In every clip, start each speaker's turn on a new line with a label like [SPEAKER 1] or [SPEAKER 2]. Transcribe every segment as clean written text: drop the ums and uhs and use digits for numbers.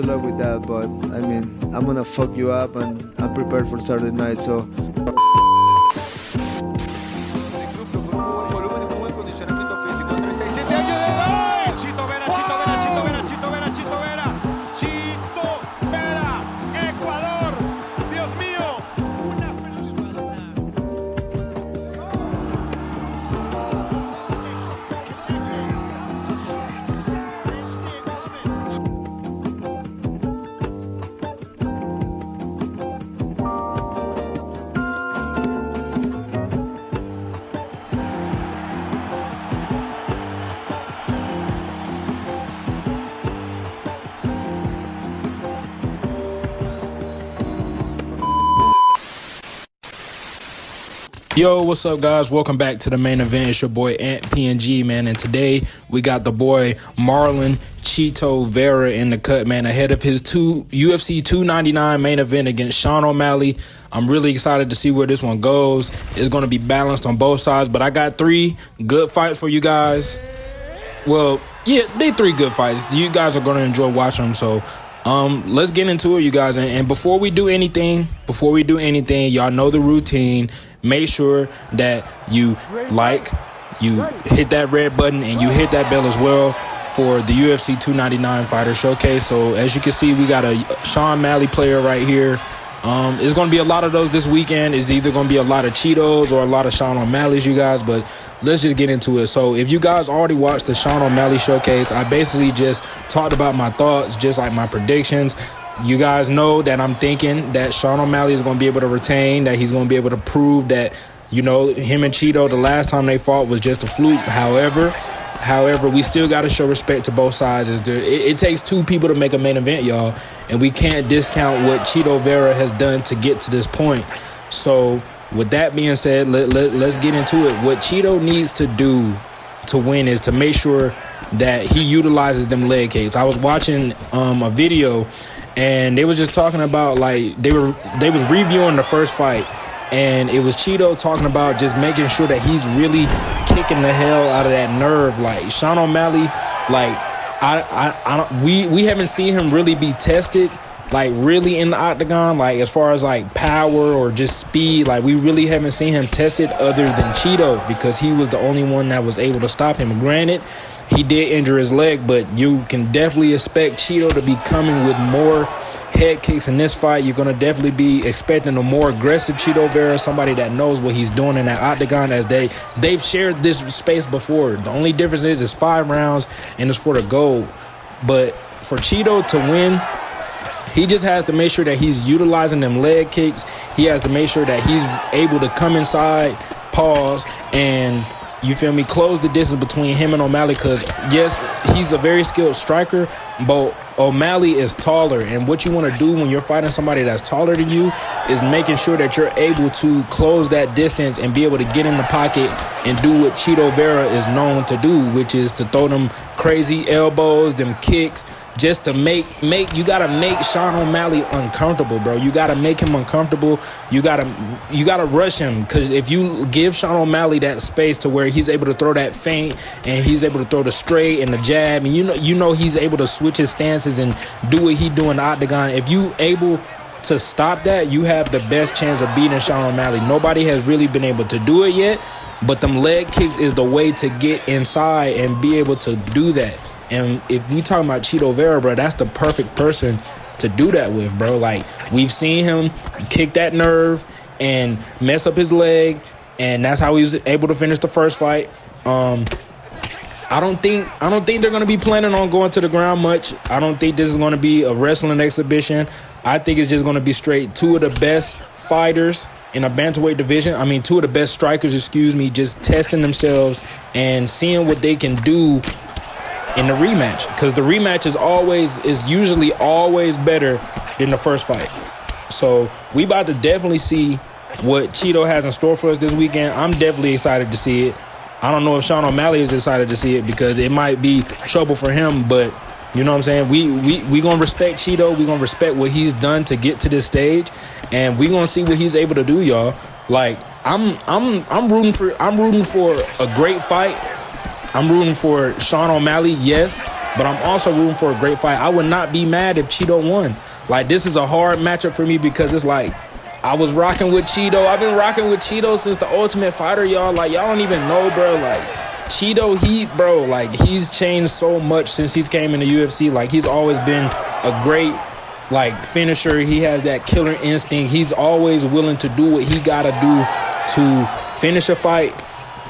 [SPEAKER 1] of luck with that, but I mean, I'm gonna fuck you up, and I'm prepared for Saturday night, so.
[SPEAKER 2] Yo, what's up, guys? Welcome back to the main event. It's your boy Ant PNG, man, and today we got the boy Marlon Chito Vera in the cut, man, ahead of his UFC 299 main event against Sean O'Malley. I'm really excited to see where this one goes. It's going to be balanced on both sides, but I got 3 good fights for you guys. Well, yeah, they 3 good fights. You guys are going to enjoy watching them, so let's get into it, you guys. And before we do anything, y'all know the routine. Make sure that you hit that red button, and you hit that bell as well for the UFC 299 Fighter Showcase. So as you can see, we got a Sean O'Malley player right here. It's going to be a lot of those this weekend. It's either going to be a lot of Cheetos or a lot of Sean O'Malley's, you guys. But let's just get into it. So if you guys already watched the Sean O'Malley Showcase, I basically just talked about my thoughts, just like my predictions. You guys know that I'm thinking that Sean O'Malley is going to be able to retain, that he's going to be able to prove that, you know, him and Chito, the last time they fought was just a fluke. However, we still got to show respect to both sides. It takes 2 people to make a main event, y'all, and we can't discount what Chito Vera has done to get to this point. So with that being said, let's get into it. What Chito needs to do to win is to make sure that he utilizes them leg kicks. I was watching a video, and they was just talking about, like, they was reviewing the first fight, and it was Chito talking about just making sure that he's really kicking the hell out of that nerve. Like, Sean O'Malley, like, we haven't seen him really be tested, like, really in the octagon, like, as far as, like, power or just speed. Like, we really haven't seen him tested other than Chito, because he was the only one that was able to stop him. Granted, he did injure his leg, but you can definitely expect Chito to be coming with more head kicks in this fight. You're going to definitely be expecting a more aggressive Chito Vera, somebody that knows what he's doing in that octagon, as they've shared this space before. The only difference is it's 5 rounds and it's for the gold. But for Chito to win, he just has to make sure that he's utilizing them leg kicks. He has to make sure that he's able to come inside, pause, and, you feel me, close the distance between him and O'Malley. Because, yes, he's a very skilled striker, but O'Malley is taller. And what you want to do when you're fighting somebody that's taller than you is making sure that you're able to close that distance and be able to get in the pocket and do what Chito Vera is known to do, which is to throw them crazy elbows, them kicks, just to make you gotta make Sean O'Malley uncomfortable, bro. You gotta make him uncomfortable. You gotta rush him, because if you give Sean O'Malley that space to where he's able to throw that feint and he's able to throw the straight and the jab, and you know he's able to switch his stances and do what he do in the octagon. If you able to stop that, you have the best chance of beating Sean O'Malley. Nobody has really been able to do it yet, but them leg kicks is the way to get inside and be able to do that. And if we talking about Chito Vera, bro, that's the perfect person to do that with, bro. Like, we've seen him kick that nerve and mess up his leg, and that's how he was able to finish the first fight. I don't think they're going to be planning on going to the ground much. I don't think this is going to be a wrestling exhibition. I think it's just going to be straight 2 of the best fighters in a bantamweight division. I mean, 2 of the best strikers, just testing themselves and seeing what they can do in the rematch, because the rematch is usually always better than the first fight. So we about to definitely see what Chito has in store for us this weekend. I'm definitely excited to see it. I don't know if Sean O'Malley is excited to see it, because it might be trouble for him, but you know what I'm saying? We gonna respect Chito. We gonna respect what he's done to get to this stage, and we gonna see what he's able to do, y'all. Like, I'm rooting for a great fight. I'm rooting for Sean O'Malley, yes, but I'm also rooting for a great fight. I would not be mad if Chito won. Like, this is a hard matchup for me because it's like, I was rocking with Chito. I've been rocking with Chito since the Ultimate Fighter, y'all. Like, y'all don't even know, bro. Like, Chito Heat, bro, like, he's changed so much since he's came in the UFC. Like, he's always been a great, like, finisher. He has that killer instinct. He's always willing to do what he got to do to finish a fight.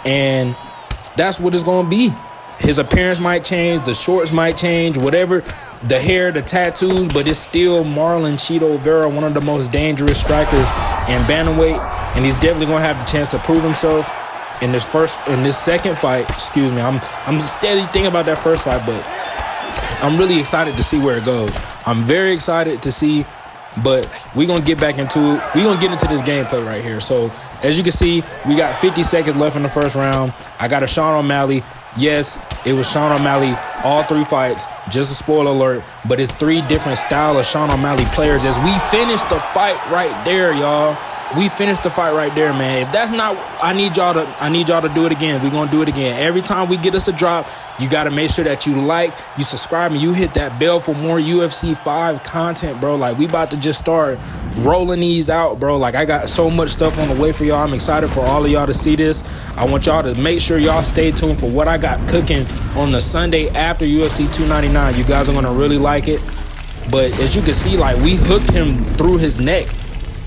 [SPEAKER 2] And that's what it's going to be. His appearance might change. The shorts might change. Whatever. The hair, the tattoos. But it's still Marlon Chito Vera, one of the most dangerous strikers in bantamweight. And he's definitely going to have the chance to prove himself in this second fight. Excuse me. I'm steady thinking about that first fight, but I'm really excited to see where it goes. I'm very excited to see, but we're going to get back into it. We're going to get into this gameplay right here. So, as you can see, we got 50 seconds left in the first round. I got a Sean O'Malley. Yes, it was Sean O'Malley all 3 fights. Just a spoiler alert, but it's 3 different style of Sean O'Malley players as we finish the fight right there, y'all. We finished the fight right there, man. If that's not, I need y'all to do it again. We're going to do it again. Every time we get us a drop, you got to make sure that you like, you subscribe, and you hit that bell for more UFC 5 content, bro. Like, we about to just start rolling these out, bro. Like, I got so much stuff on the way for y'all. I'm excited for all of y'all to see this. I want y'all to make sure y'all stay tuned for what I got cooking on the Sunday after UFC 299. You guys are going to really like it. But as you can see, like, we hooked him through his neck.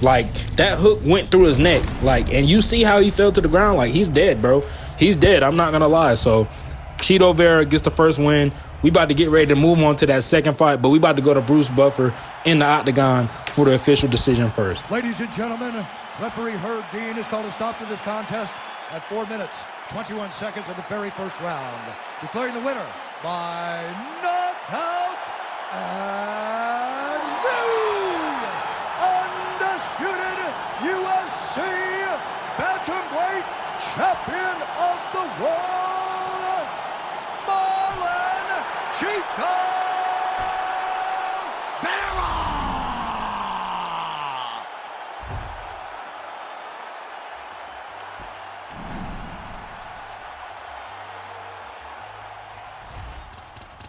[SPEAKER 2] Like, that hook went through his neck. Like, and you see how he fell to the ground. Like, he's dead, bro. He's dead. I'm not going to lie. So, Chito Vera gets the first win. We about to get ready to move on to that second fight, but we about to go to Bruce Buffer in the octagon for the official decision first.
[SPEAKER 3] Ladies and gentlemen, referee Herb Dean has called a stop to this contest at 4 minutes, 21 seconds of the very first round, declaring the winner by knockout and undisputed UFC bantamweight champion of the world, Marlon Chito Vera!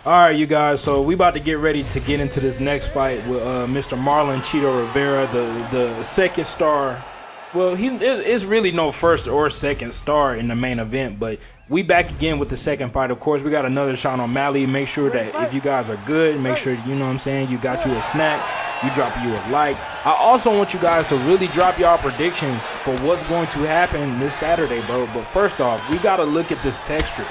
[SPEAKER 2] All right, you guys, so we about to get ready to get into this next fight with Mr. Marlon Chito Rivera, the second star. Well, it's really no first or second star in the main event, but we back again with the second fight. Of course, we got another Sean O'Malley. Make sure that if you guys are good, make sure, you know what I'm saying, you got you a snack, you drop you a like. I also want you guys to really drop y'all predictions for what's going to happen this Saturday, bro. But first off, we got to look at this texture.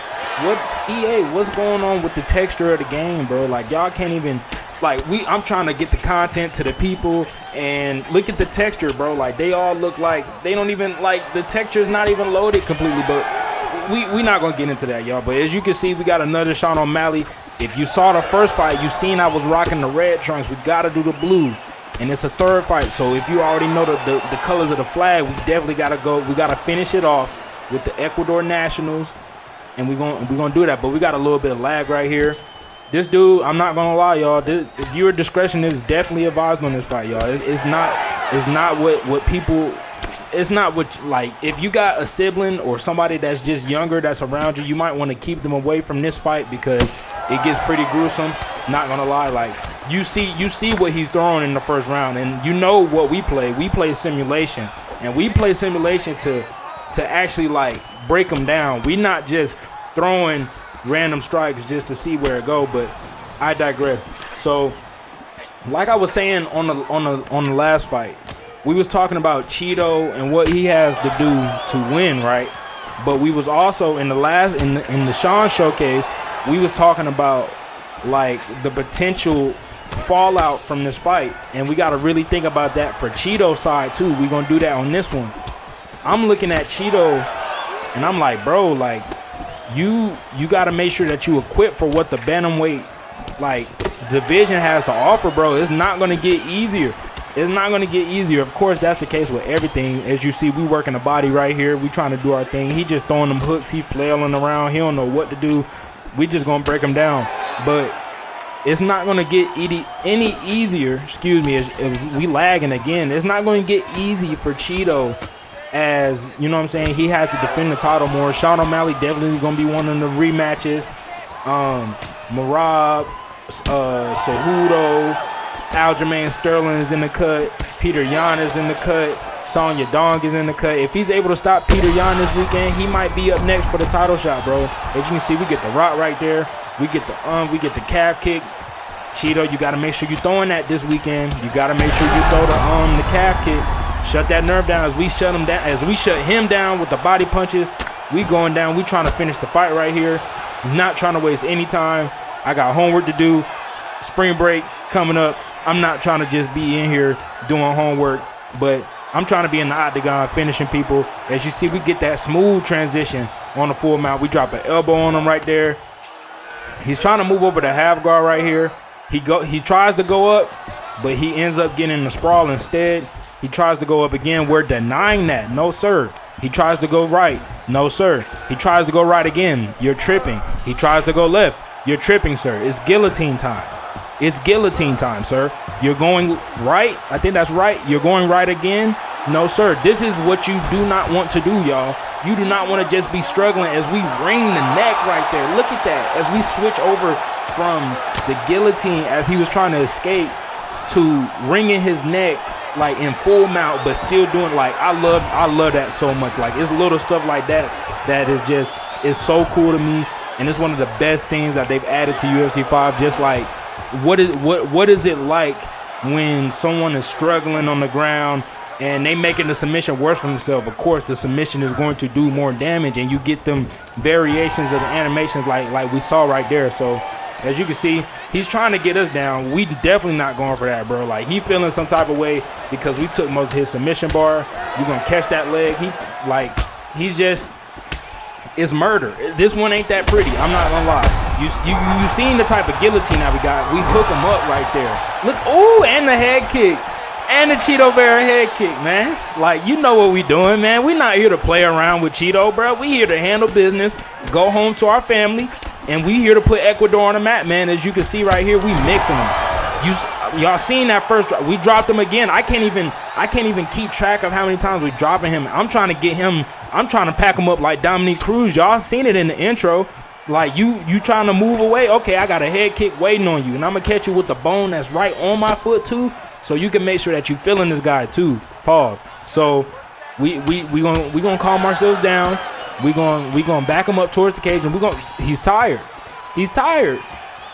[SPEAKER 2] What's going on with the texture of the game, bro? Like, y'all can't even, like, I'm trying to get the content to the people, and look at the texture, bro. Like, they all look like they don't even, like, the texture's not even loaded completely, but we not gonna get into that, y'all. But as you can see, we got another Sean O'Malley. If you saw the first fight, you seen I was rocking the red trunks. We gotta do the blue, and it's a third fight. So if you already know the colors of the flag, we definitely gotta go. We gotta finish it off with the Ecuador Nationals. And we're gonna do that, but we got a little bit of lag right here. This dude, I'm not gonna lie, y'all. Viewer discretion is definitely advised on this fight, y'all. It's not what people. It's not what, like, if you got a sibling or somebody that's just younger that's around you, you might want to keep them away from this fight because it gets pretty gruesome. Not gonna lie, like, you see what he's throwing in the first round, and you know what we play. We play simulation, and we play simulation to actually, like, break them down. We not just throwing random strikes just to see where it go. But I digress. So, like I was saying on the last fight, we was talking about Chito and what he has to do to win, right? But we was also in the Sean showcase, we was talking about, like, the potential fallout from this fight, and we got to really think about that for Chito's side too. We're gonna do that on this one. I'm looking at Chito, and I'm like, bro, like, you got to make sure that you equip for what the bantamweight, like, division has to offer, bro. It's not going to get easier. It's not going to get easier. Of course, that's the case with everything. As you see, we working the body right here. We trying to do our thing. He just throwing them hooks. He flailing around. He don't know what to do. We just going to break him down. But it's not going to get any easier. Excuse me, as we lagging again. It's not going to get easy for Chito. As, you know what I'm saying, he has to defend the title more. Sean O'Malley definitely going to be one of the rematches. Marab, Cejudo, Aljamain Sterling is in the cut. Peter Yan is in the cut. Song Yadong is in the cut. If he's able to stop Peter Yan this weekend, he might be up next for the title shot, bro. As you can see, we get the rock right there. We get the calf kick. Chito, you got to make sure you're throwing that this weekend. You got to make sure you throw the calf kick. Shut that nerve down. As we shut him down, with the body punches, we going down. We trying to finish the fight right here. Not trying to waste any time. I got homework to do. Spring break coming up. I'm not trying to just be in here doing homework, but I'm trying to be in the octagon finishing people. As you see, we get that smooth transition on the full mount. We drop an elbow on him right there. He's trying to move over the half guard right here. He tries to go up, but he ends up getting the sprawl instead. He tries to go up again. We're denying that. No, sir. He tries to go right. No, sir. He tries to go right again. You're tripping. He tries to go left. You're tripping, sir. It's guillotine time. It's guillotine time, sir. You're going right. I think that's right. You're going right again. No, sir. This is what you do not want to do, y'all. You do not want to just be struggling as we wring the neck right there. Look at that. As we switch over from the guillotine as he was trying to escape to wringing his neck like in full mount, but still doing like I love that so much. Like it's little stuff like that that is so cool to me, and it's one of the best things that they've added to UFC 5. Just like what is it like when someone is struggling on the ground and they making the submission worse for themselves? Of course, the submission is going to do more damage, and you get them variations of the animations like we saw right there. So as you can see, he's trying to get us down. We definitely not going for that, bro. Like, he feeling some type of way because we took most of his submission bar. You're going to catch that leg. It's murder. This one ain't that pretty. I'm not going to lie. You seen the type of guillotine that we got. We hook him up right there. Look, ooh, and the head kick. And the Chito Vera head kick, man. Like, you know what we doing, man. We not here to play around with Chito, bro. We here to handle business, go home to our family, and we here to put Ecuador on the map, man. As you can see right here, we mixing them. Y'all seen that first drop? We dropped him again. I can't even keep track of how many times we dropping him. I'm trying to get him. I'm trying to pack him up like Dominique Cruz. Y'all seen it in the intro. Like you trying to move away. Okay, I got a head kick waiting on you, and I'm gonna catch you with the bone that's right on my foot too, so you can make sure that you feeling this guy too. Pause. So we gonna calm ourselves down. We gonna back him up towards the cage, and he's tired. He's tired.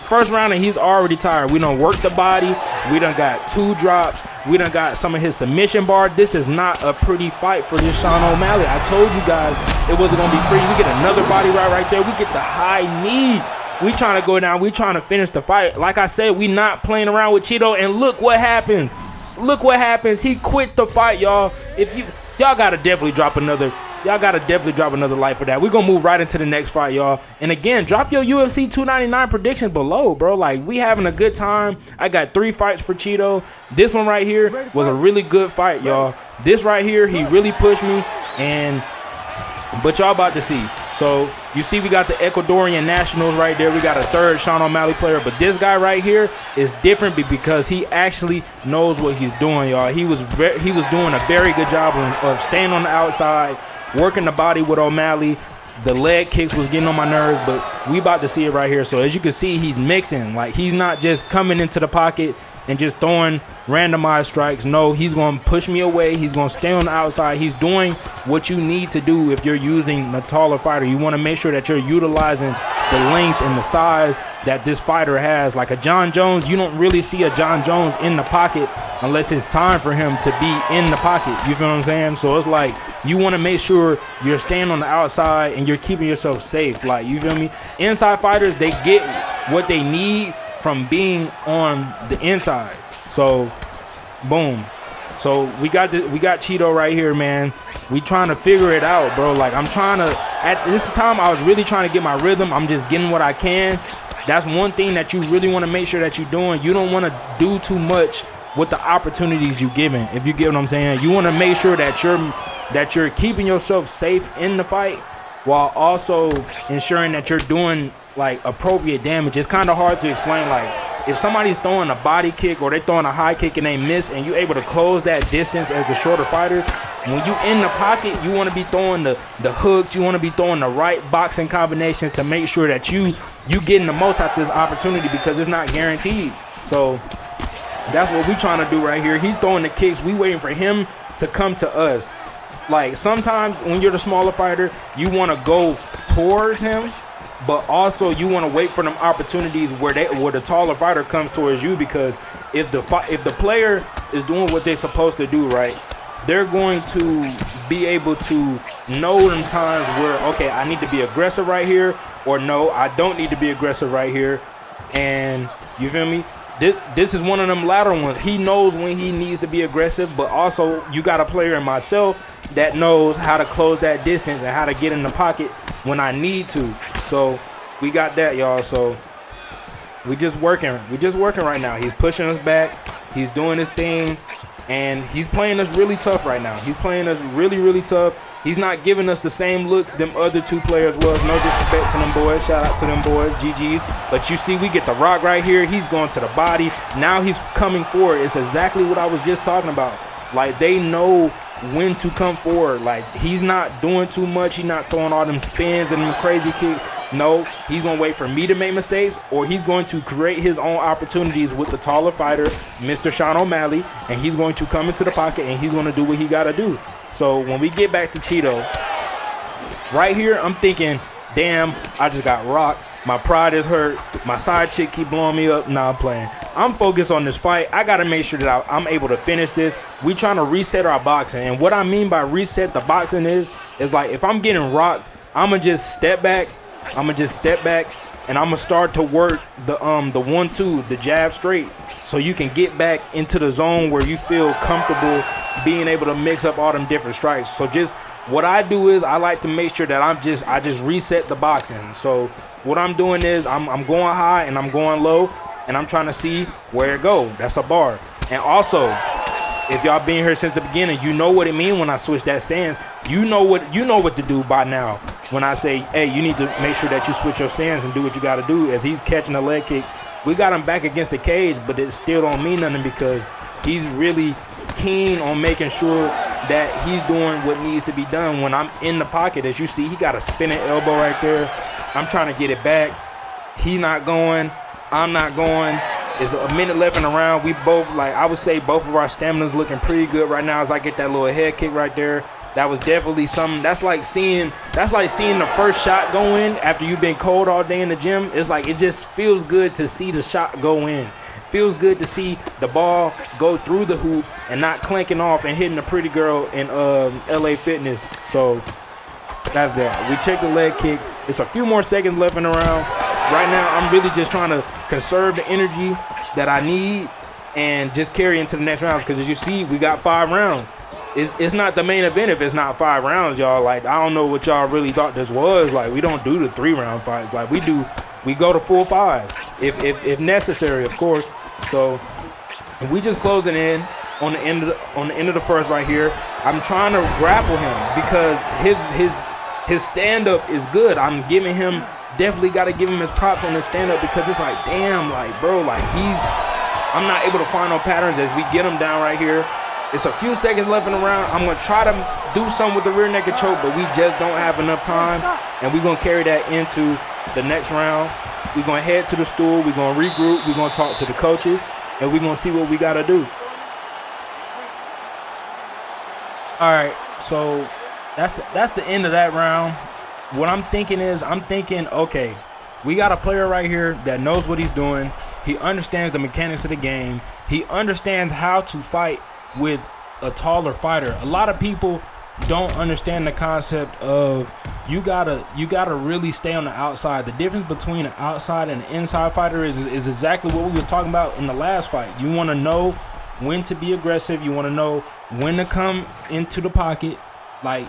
[SPEAKER 2] First round, and he's already tired. We done worked the body. We done got 2 drops. We done got some of his submission bar. This is not a pretty fight for this Sean O'Malley. I told you guys it wasn't gonna be pretty. We get another body right there. We get the high knee. We trying to go down. We trying to finish the fight. Like I said, we not playing around with Chito, and look what happens. Look what happens. He quit the fight, y'all. Y'all gotta definitely drop another like for that. We're gonna move right into the next fight, y'all. And again, drop your UFC 299 predictions below, bro. Like, we having a good time. I got 3 fights for Chito. This one right here was a really good fight, y'all. This right here, he really pushed me, but y'all about to see. So you see we got the Ecuadorian nationals right there. We got a third Sean O'Malley player, but this guy right here is different because he actually knows what he's doing, y'all. He was doing a very good job of staying on the outside, working the body with O'Malley. The leg kicks was getting on my nerves, but we about to see it right here. So as you can see, he's mixing. Like, he's not just coming into the pocket and just throwing randomized strikes. No, he's going to push me away. He's going to stay on the outside. He's doing what you need to do if you're using a taller fighter. You want to make sure that you're utilizing the length and the size that this fighter has. Like a John Jones, you don't really see a John Jones in the pocket unless it's time for him to be in the pocket. You feel what I'm saying? So it's like you want to make sure you're staying on the outside and you're keeping yourself safe. Like, you feel me? Inside fighters, they get what they need from being on the inside. So boom. So we got Chito right here, man. We trying to figure it out, bro. Like, I'm trying to, at this time I was really trying to get my rhythm. I'm just getting what I can. That's one thing that you really want to make sure that you're doing. You don't want to do too much with the opportunities you're given, if you get what I'm saying. You want to make sure that you're keeping yourself safe in the fight while also ensuring that you're doing like appropriate damage. It's kind of hard to explain. Like, if somebody's throwing a body kick or they throwing a high kick and they miss, and you're able to close that distance as the shorter fighter, when you in the pocket, you want to be throwing the hooks. You want to be throwing the right boxing combinations to make sure that you you getting the most out of this opportunity because it's not guaranteed. So that's what we trying to do right here. He's throwing the kicks. We waiting for him to come to us. Like, sometimes when you're the smaller fighter, you want to go towards him, but also you want to wait for them opportunities where the taller fighter comes towards you, because if the player is doing what they're supposed to do, right, they're going to be able to know them times where, okay, I need to be aggressive right here, or no, I don't need to be aggressive right here. And you feel me? This is one of them latter ones. He knows when he needs to be aggressive, but also you got a player in myself that knows how to close that distance and how to get in the pocket when I need to. So we got that, y'all. So we just working. We just working right now. He's pushing us back. He's doing his thing. And he's playing us really tough right now. He's playing us really, really tough. He's not giving us the same looks them other two players was. No disrespect to them boys. Shout out to them boys. GG's. But you see, we get the rock right here. He's going to the body. Now he's coming forward. It's exactly what I was just talking about. Like, they know when to come forward. Like, he's not doing too much. He's not throwing all them spins and them crazy kicks. No, he's going to wait for me to make mistakes, or he's going to create his own opportunities with the taller fighter, Mr. Sean O'Malley, and he's going to come into the pocket and he's going to do what he got to do. So when we get back to Chito, right here, I'm thinking, damn, I just got rocked. My pride is hurt. My side chick keep blowing me up. Nah, I'm playing. I'm focused on this fight. I got to make sure that I'm able to finish this. We trying to reset our boxing. And what I mean by reset the boxing is like, if I'm getting rocked, I'm going to just step back. I'm going to just step back and I'm going to start to work the 1-2, the jab straight, so you can get back into the zone where you feel comfortable being able to mix up all them different strikes. So just what I do is I like to make sure that I just reset the boxing. So what I'm doing is I'm going high and I'm going low and I'm trying to see where it go. That's a bar. And also, if y'all been here since the beginning, you know what it mean when I switch that stance. You know what to do by now. When I say, hey, you need to make sure that you switch your stance and do what you got to do. As he's catching a leg kick, we got him back against the cage, but it still don't mean nothing because he's really keen on making sure that he's doing what needs to be done when I'm in the pocket. As you see, he got a spinning elbow right there. I'm trying to get it back. He not going. I'm not going. It's a minute left in the round. We both, like, I would say both of our stamina's looking pretty good right now as I get that little head kick right there. That was definitely something. That's like seeing the first shot go in after you've been cold all day in the gym. It's like, it just feels good to see the shot go in. Feels good to see the ball go through the hoop and not clanking off and hitting a pretty girl in LA Fitness. So that's that. We checked the leg kick. It's a few more seconds left in the round. Right now, I'm really just trying to conserve the energy that I need and just carry into the next rounds, because as you see, we got 5 rounds. It's not the main event if it's not 5 rounds, y'all. Like, I don't know what y'all really thought this was. Like, we don't do the 3-round fights. Like, we go to full 5 if necessary, of course. So we just closing in on the end of the first right here. I'm trying to grapple him because his stand-up is good. I'm giving him, definitely got to give him his props on his stand-up, because it's like, damn, like, bro, like, I'm not able to find no patterns as we get him down right here. It's a few seconds left in the round. I'm going to try to do something with the rear naked choke, but we just don't have enough time, and we're going to carry that into the next round. We're going to head to the stool. We're going to regroup. We're going to talk to the coaches, and we're going to see what we got to do. All right, so that's the end of that round. What I'm thinking is, okay, we got a player right here that knows what he's doing. He understands the mechanics of the game. He understands how to fight with a taller fighter. A lot of people don't understand the concept of you gotta really stay on the outside. The difference between an outside and an inside fighter is exactly what we was talking about in the last fight. You want to know when to be aggressive. You want to know when to come into the pocket. Like,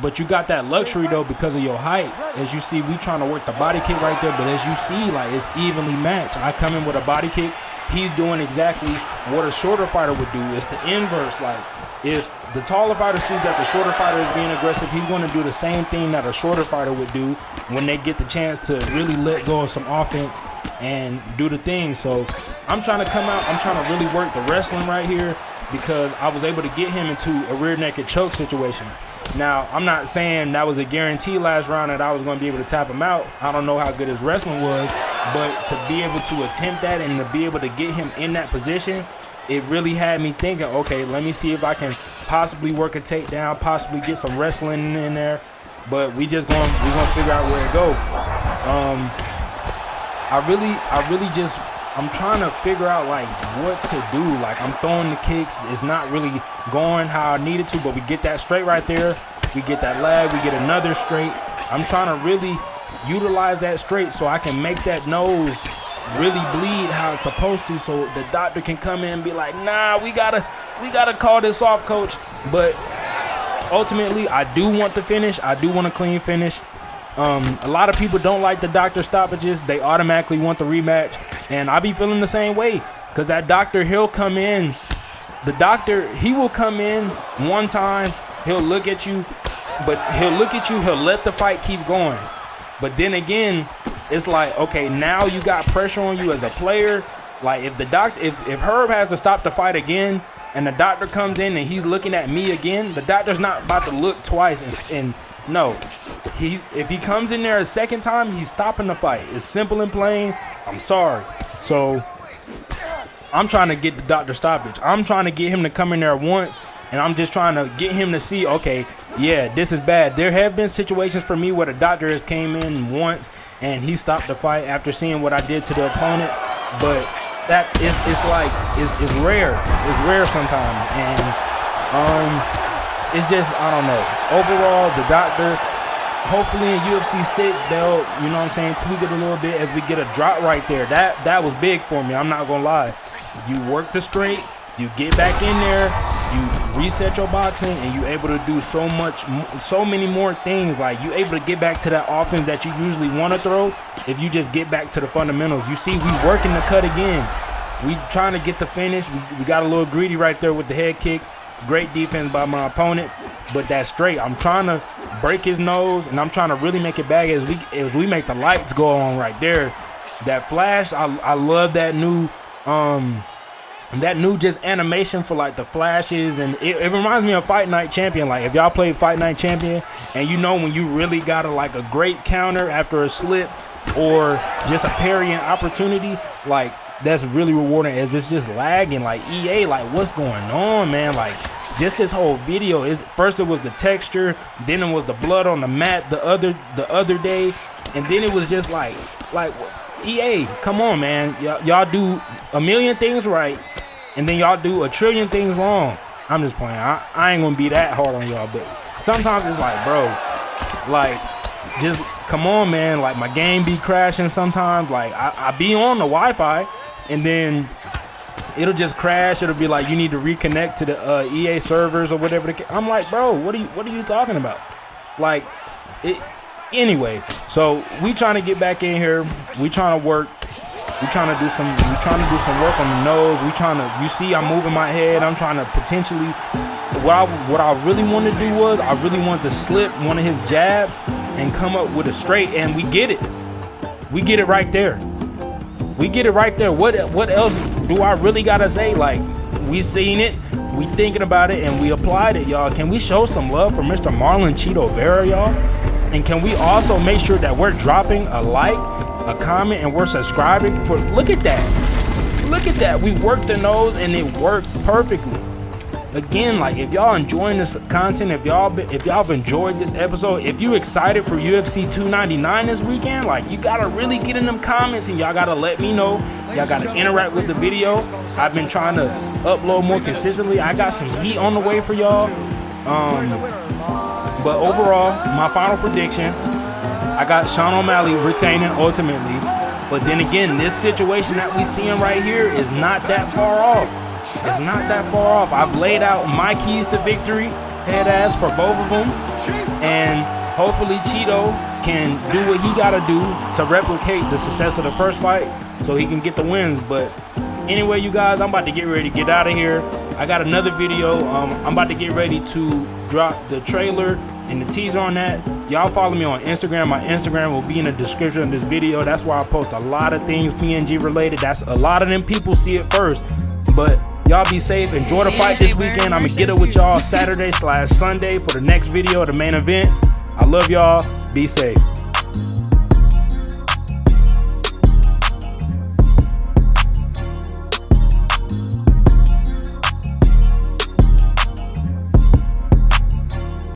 [SPEAKER 2] but you got that luxury though because of your height. As you see, we trying to work the body kick right there, but as you see, like, it's evenly matched. I come in with a body kick. He's doing exactly what a shorter fighter would do. It's the inverse. Like, if the taller fighter sees that the shorter fighter is being aggressive, he's going to do the same thing that a shorter fighter would do when they get the chance to really let go of some offense and do the thing. So I'm trying to come out. I'm trying to really work the wrestling right here, because I was able to get him into a rear naked choke situation. Now, I'm not saying that was a guarantee last round that I was going to be able to tap him out. I don't know how good his wrestling was, but to be able to attempt that and to be able to get him in that position, it really had me thinking, okay, let me see if I can possibly work a takedown, possibly get some wrestling in there. But we're gonna figure out where to go. I'm trying to figure out like what to do. Like, I'm throwing the kicks, it's not really going how I needed to, but we get that straight right there. We get that lag, we get another straight. I'm trying to really utilize that straight so I can make that nose really bleed how it's supposed to, so the doctor can come in and be like, nah, we gotta call this off, coach. But ultimately, I do want the finish. I do want a clean finish. A lot of people don't like the doctor stoppages. They automatically want the rematch. And I be feeling the same way, because that doctor, he'll come in. The doctor, he will come in one time. He'll look at you, he'll let the fight keep going. But then again, it's like, okay, now you got pressure on you as a player. Like, if Herb has to stop the fight again, and the doctor comes in and he's looking at me again, the doctor's not about to look twice and no. If he comes in there a second time, he's stopping the fight. It's simple and plain. I'm sorry. So I'm trying to get the doctor stoppage. I'm trying to get him to come in there once, and I'm just trying to get him to see, okay, yeah, this is bad. There have been situations for me where the doctor has came in once and he stopped the fight after seeing what I did to the opponent, but that it's rare. It's rare sometimes, and it's just, I don't know. Overall, the doctor, hopefully in UFC 6, they'll, you know what I'm saying, tweak it a little bit as we get a drop right there. That was big for me, I'm not gonna lie. You work the straight, you get back in there, you reset your boxing, and you're able to do so many more things. Like, you're able to get back to that offense that you usually want to throw if you just get back to the fundamentals. You see, we working the cut again. We trying to get the finish. We got a little greedy right there with the head kick. Great defense by my opponent, but that's straight. I'm trying to break his nose, and I'm trying to really make it back as we make the lights go on right there. That flash, I love that new just animation for like the flashes, and it reminds me of Fight Night Champion. Like, if y'all played Fight Night Champion, and you know when you really got a great counter after a slip or just a parrying opportunity, like, that's really rewarding, as it's just lagging. Like, EA, like, what's going on, man? Like, just this whole video is, first it was the texture, then it was the blood on the mat the other day, and then it was just like EA, come on, man. Y'all do a million things right, and then y'all do a trillion things wrong. I'm just playing. I ain't gonna be that hard on y'all, but sometimes it's like, bro, like, just come on, man. Like, my game be crashing sometimes. Like, I be on the Wi-Fi, and then it'll just crash. It'll be like, you need to reconnect to the EA servers or whatever. I'm like, bro, what are you talking about? Like, it. Anyway, so we trying to get back in here. We trying to work. We trying to do some work on the nose. You see, I'm moving my head. I'm trying to potentially. What I really wanted to do was, I really wanted to slip one of his jabs and come up with a straight, and we get it. We get it right there. We get it right there. What else do I really gotta say? Like, we seen it, we thinking about it, and we applied it, y'all. Can we show some love for Mr. Marlon Chito Vera, y'all? And can we also make sure that we're dropping a like, a comment, and we're subscribing? Look at that. Look at that. We worked the nose, and it worked perfectly. Again, like, if y'all enjoying this content, if y'all have enjoyed this episode, if you excited for UFC 299 this weekend, like, you gotta really get in them comments, and y'all gotta let me know. Y'all gotta interact with the video. I've been trying to upload more consistently. I got some heat on the way for y'all. But overall, my final prediction, I got Sean O'Malley retaining ultimately. But then again, this situation that we seeing right here is not that far off. It's not that far off. I've laid out my keys to victory, head ass, for both of them. And hopefully Chito can do what he got to do to replicate the success of the first fight so he can get the wins. But anyway, you guys, I'm about to get ready to get out of here. I got another video. I'm about to get ready to drop the trailer and the teaser on that. Y'all follow me on Instagram. My Instagram will be in the description of this video. That's why I post a lot of things PNG related. That's a lot of them people see it first. But Y'all be safe. Enjoy the fight this weekend. I'm gonna get it with y'all Saturday/Sunday for the next video of the main event. I love y'all. Be safe.